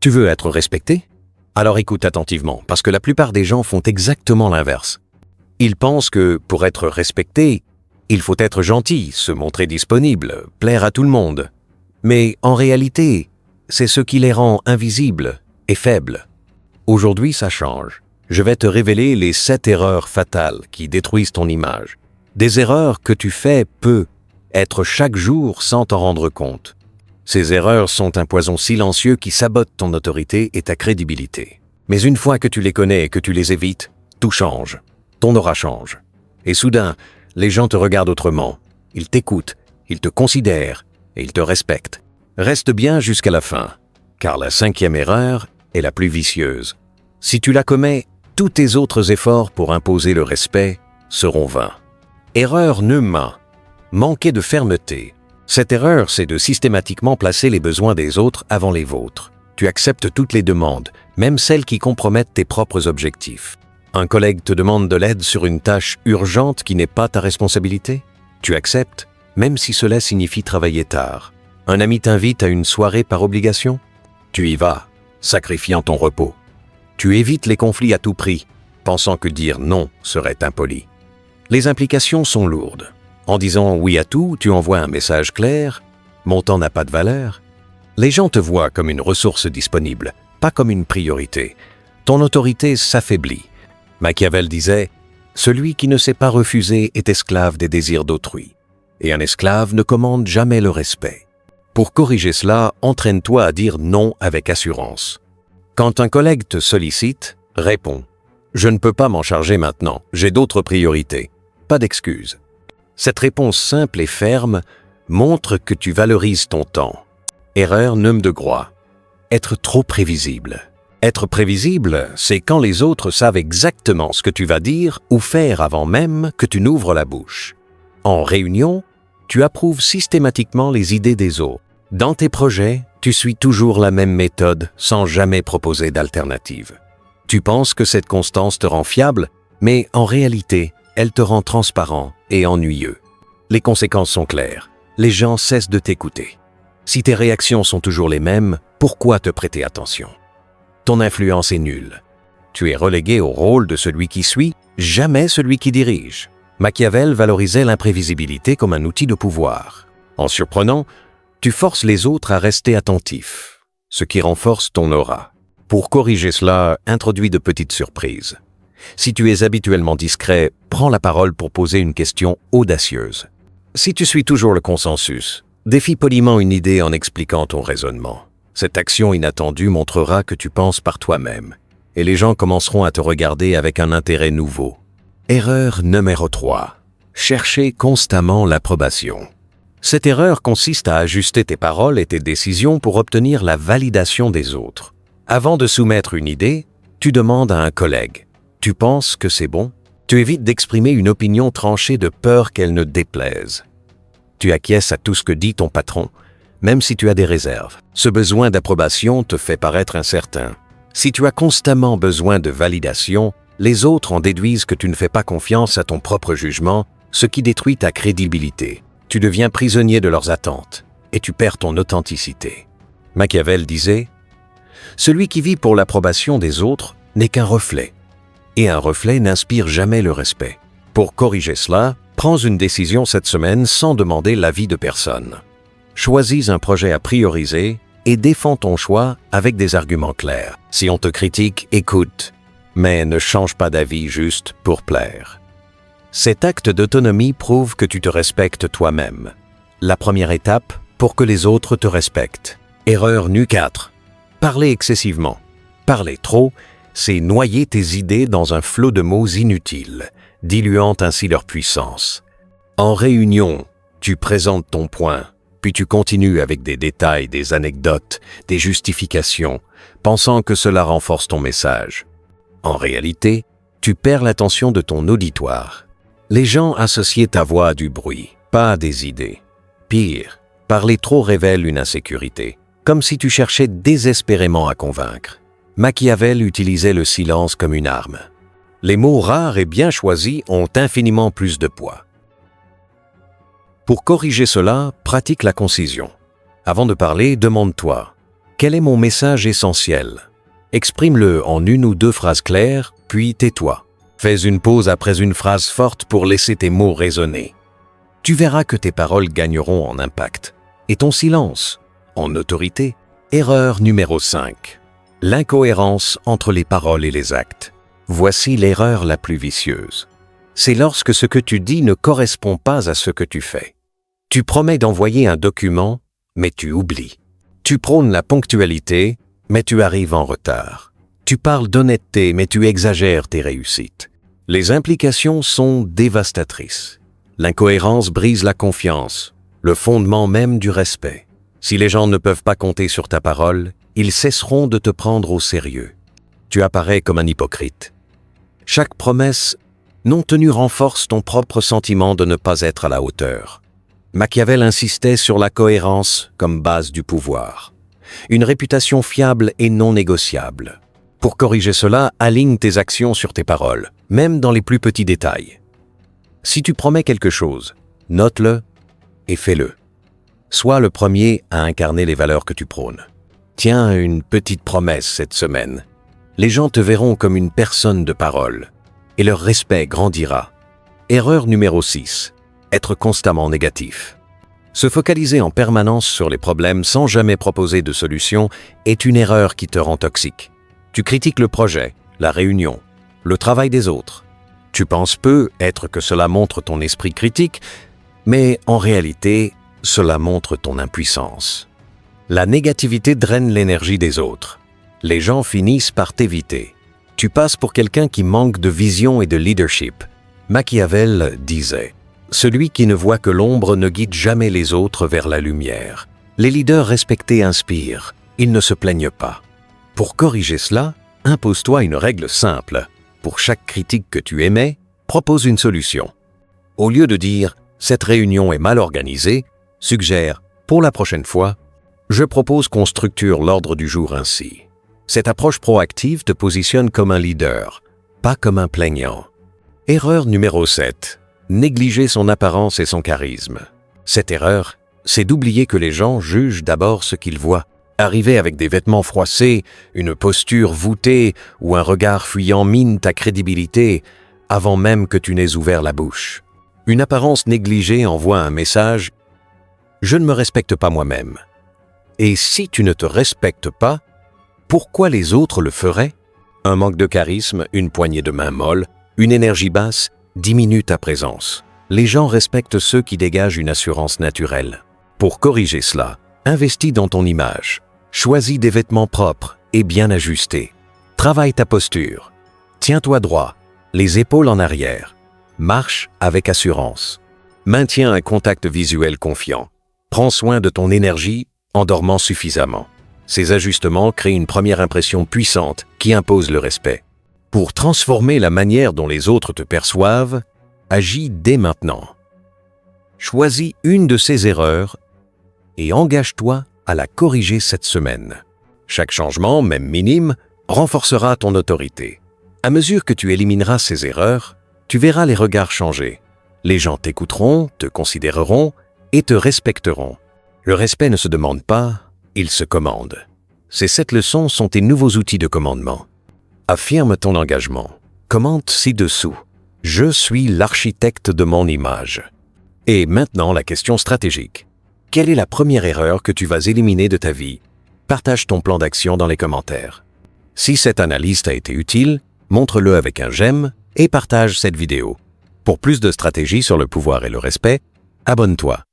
Tu veux être respecté? Alors écoute attentivement, parce que la plupart des gens font exactement l'inverse. Ils pensent que, pour être respecté, il faut être gentil, se montrer disponible, plaire à tout le monde. Mais en réalité, c'est ce qui les rend invisibles et faibles. Aujourd'hui, ça change. Je vais te révéler les 7 erreurs fatales qui détruisent ton image. Des erreurs que tu fais peu être chaque jour sans t'en rendre compte. Ces erreurs sont un poison silencieux qui sabote ton autorité et ta crédibilité. Mais une fois que tu les connais et que tu les évites, tout change. Ton aura change. Et soudain, les gens te regardent autrement. Ils t'écoutent, ils te considèrent et ils te respectent. Reste bien jusqu'à la fin, car la 5e erreur est la plus vicieuse. Si tu la commets, tous tes autres efforts pour imposer le respect seront vains. Erreur numéro 1. Manquer de fermeté. Cette erreur, c'est de systématiquement placer les besoins des autres avant les vôtres. Tu acceptes toutes les demandes, même celles qui compromettent tes propres objectifs. Un collègue te demande de l'aide sur une tâche urgente qui n'est pas ta responsabilité. Tu acceptes, même si cela signifie travailler tard. Un ami t'invite à une soirée par obligation. Tu y vas, sacrifiant ton repos. Tu évites les conflits à tout prix, pensant que dire non serait impoli. Les implications sont lourdes. En disant oui à tout, tu envoies un message clair « Mon temps n'a pas de valeur ». Les gens te voient comme une ressource disponible, pas comme une priorité. Ton autorité s'affaiblit. Machiavel disait « Celui qui ne sait pas refuser est esclave des désirs d'autrui. Et un esclave ne commande jamais le respect. » Pour corriger cela, entraîne-toi à dire non avec assurance. Quand un collègue te sollicite, réponds « Je ne peux pas m'en charger maintenant, j'ai d'autres priorités. » Pas d'excuses. Cette réponse simple et ferme montre que tu valorises ton temps. Erreur numéro 2. Être trop prévisible. Être prévisible, c'est quand les autres savent exactement ce que tu vas dire ou faire avant même que tu n'ouvres la bouche. En réunion, tu approuves systématiquement les idées des autres. Dans tes projets, tu suis toujours la même méthode sans jamais proposer d'alternative. Tu penses que cette constance te rend fiable, mais en réalité, elle te rend transparent et ennuyeux. Les conséquences sont claires. Les gens cessent de t'écouter. Si tes réactions sont toujours les mêmes, pourquoi te prêter attention? Ton influence est nulle. Tu es relégué au rôle de celui qui suit, jamais celui qui dirige. Machiavel valorisait l'imprévisibilité comme un outil de pouvoir. En surprenant, tu forces les autres à rester attentifs, ce qui renforce ton aura. Pour corriger cela, introduis de petites surprises. Si tu es habituellement discret, prends la parole pour poser une question audacieuse. Si tu suis toujours le consensus, défie poliment une idée en expliquant ton raisonnement. Cette action inattendue montrera que tu penses par toi-même, et les gens commenceront à te regarder avec un intérêt nouveau. Erreur numéro 3. Chercher constamment l'approbation. Cette erreur consiste à ajuster tes paroles et tes décisions pour obtenir la validation des autres. Avant de soumettre une idée, tu demandes à un collègue. Tu penses que c'est bon? Tu évites d'exprimer une opinion tranchée de peur qu'elle ne déplaise. Tu acquiesces à tout ce que dit ton patron, même si tu as des réserves. Ce besoin d'approbation te fait paraître incertain. Si tu as constamment besoin de validation, les autres en déduisent que tu ne fais pas confiance à ton propre jugement, ce qui détruit ta crédibilité. Tu deviens prisonnier de leurs attentes et tu perds ton authenticité. Machiavel disait « Celui qui vit pour l'approbation des autres n'est qu'un reflet. Et un reflet n'inspire jamais le respect. Pour corriger cela, prends une décision cette semaine sans demander l'avis de personne. Choisis un projet à prioriser et défends ton choix avec des arguments clairs. Si on te critique, écoute, mais ne change pas d'avis juste pour plaire. Cet acte d'autonomie prouve que tu te respectes toi-même. La première étape pour que les autres te respectent. Erreur numéro 4. Parler excessivement. Parler trop, c'est noyer tes idées dans un flot de mots inutiles, diluant ainsi leur puissance. En réunion, tu présentes ton point, puis tu continues avec des détails, des anecdotes, des justifications, pensant que cela renforce ton message. En réalité, tu perds l'attention de ton auditoire. Les gens associent ta voix à du bruit, pas à des idées. Pire, parler trop révèle une insécurité, comme si tu cherchais désespérément à convaincre. Machiavel utilisait le silence comme une arme. Les mots rares et bien choisis ont infiniment plus de poids. Pour corriger cela, pratique la concision. Avant de parler, demande-toi « Quel est mon message essentiel? Exprime-le en une ou deux phrases claires, puis tais-toi. Fais une pause après une phrase forte pour laisser tes mots résonner. Tu verras que tes paroles gagneront en impact. Et ton silence, en autorité. Erreur numéro 5. L'incohérence entre les paroles et les actes. Voici l'erreur la plus vicieuse. C'est lorsque ce que tu dis ne correspond pas à ce que tu fais. Tu promets d'envoyer un document, mais tu oublies. Tu prônes la ponctualité, mais tu arrives en retard. Tu parles d'honnêteté, mais tu exagères tes réussites. Les implications sont dévastatrices. L'incohérence brise la confiance, le fondement même du respect. Si les gens ne peuvent pas compter sur ta parole, ils cesseront de te prendre au sérieux. Tu apparais comme un hypocrite. Chaque promesse non tenue renforce ton propre sentiment de ne pas être à la hauteur. Machiavel insistait sur la cohérence comme base du pouvoir. Une réputation fiable et non négociable. Pour corriger cela, aligne tes actions sur tes paroles, même dans les plus petits détails. Si tu promets quelque chose, note-le et fais-le. Sois le premier à incarner les valeurs que tu prônes. Tiens une petite promesse cette semaine. Les gens te verront comme une personne de parole et leur respect grandira. Erreur numéro 6. Être constamment négatif. Se focaliser en permanence sur les problèmes sans jamais proposer de solution est une erreur qui te rend toxique. Tu critiques le projet, la réunion, le travail des autres. Tu penses peut-être que cela montre ton esprit critique, mais en réalité, cela montre ton impuissance. La négativité draine l'énergie des autres. Les gens finissent par t'éviter. Tu passes pour quelqu'un qui manque de vision et de leadership. Machiavel disait « Celui qui ne voit que l'ombre ne guide jamais les autres vers la lumière. Les leaders respectés inspirent, ils ne se plaignent pas. » Pour corriger cela, impose-toi une règle simple. Pour chaque critique que tu émets, propose une solution. Au lieu de dire « Cette réunion est mal organisée », suggère « Pour la prochaine fois, je propose qu'on structure l'ordre du jour ainsi. » Cette approche proactive te positionne comme un leader, pas comme un plaignant. Erreur numéro 7. Négliger son apparence et son charisme. Cette erreur, c'est d'oublier que les gens jugent d'abord ce qu'ils voient. Arriver avec des vêtements froissés, une posture voûtée ou un regard fuyant mine ta crédibilité avant même que tu n'aies ouvert la bouche. Une apparence négligée envoie un message « Je ne me respecte pas moi-même ». Et si tu ne te respectes pas, pourquoi les autres le feraient? Un manque de charisme, une poignée de main molle, une énergie basse diminue ta présence. Les gens respectent ceux qui dégagent une assurance naturelle. Pour corriger cela, investis dans ton image. Choisis des vêtements propres et bien ajustés. Travaille ta posture. Tiens-toi droit, les épaules en arrière. Marche avec assurance. Maintiens un contact visuel confiant. Prends soin de ton énergie en dormant suffisamment. Ces ajustements créent une première impression puissante qui impose le respect. Pour transformer la manière dont les autres te perçoivent, agis dès maintenant. Choisis une de ces erreurs et engage-toi à la corriger cette semaine. Chaque changement, même minime, renforcera ton autorité. À mesure que tu élimineras ces erreurs, tu verras les regards changer. Les gens t'écouteront, te considéreront et te respecteront. Le respect ne se demande pas, il se commande. Ces 7 leçons sont tes nouveaux outils de commandement. Affirme ton engagement. Commente ci-dessous. Je suis l'architecte de mon image. Et maintenant, la question stratégique. Quelle est la première erreur que tu vas éliminer de ta vie? Partage ton plan d'action dans les commentaires. Si cette analyse t'a été utile, montre-le avec un j'aime et partage cette vidéo. Pour plus de stratégies sur le pouvoir et le respect, abonne-toi.